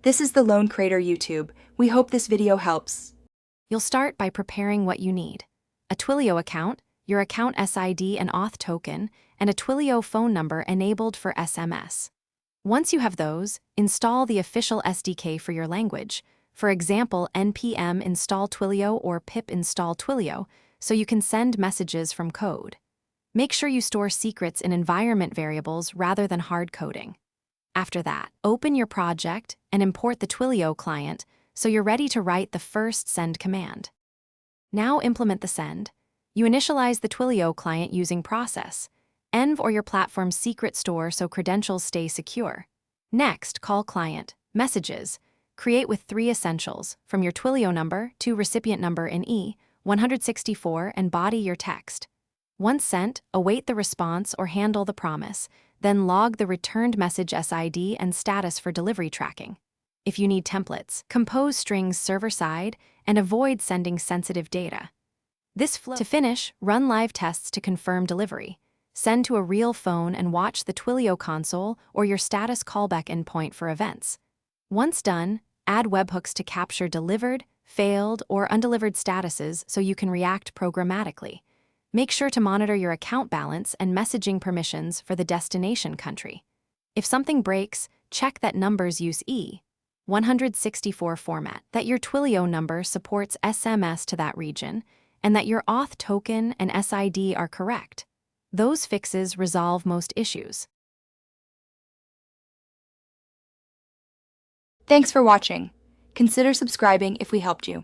This is the Lone Crater YouTube. We hope this video helps. You'll start by preparing what you need: a Twilio account, your account SID and auth token, and a Twilio phone number enabled for SMS. Once you have those, install the official SDK for your language, for example npm install Twilio or pip install Twilio, so you can send messages from code. Make sure you store secrets in environment variables rather than hard coding. After that, open your project and import the Twilio client so you're ready to write the first send command. Now implement the send. You initialize the Twilio client using process, env or your platform's secret store so credentials stay secure. Next, call client, messages, create with 3 essentials, from your Twilio number to recipient number in E164 and body your text. Once sent, await the response or handle the promise, then log the returned message SID and status for delivery tracking. If you need templates, compose strings server-side and avoid sending sensitive data. To finish, run live tests to confirm delivery. Send to a real phone and watch the Twilio console or your status callback endpoint for events. Once done, add webhooks to capture delivered, failed, or undelivered statuses so you can react programmatically. Make sure to monitor your account balance and messaging permissions for the destination country. If something breaks, check that numbers use E164 format, that your Twilio number supports SMS to that region, and that your auth token and SID are correct. Those fixes resolve most issues. Thanks for watching. Consider subscribing if we helped you.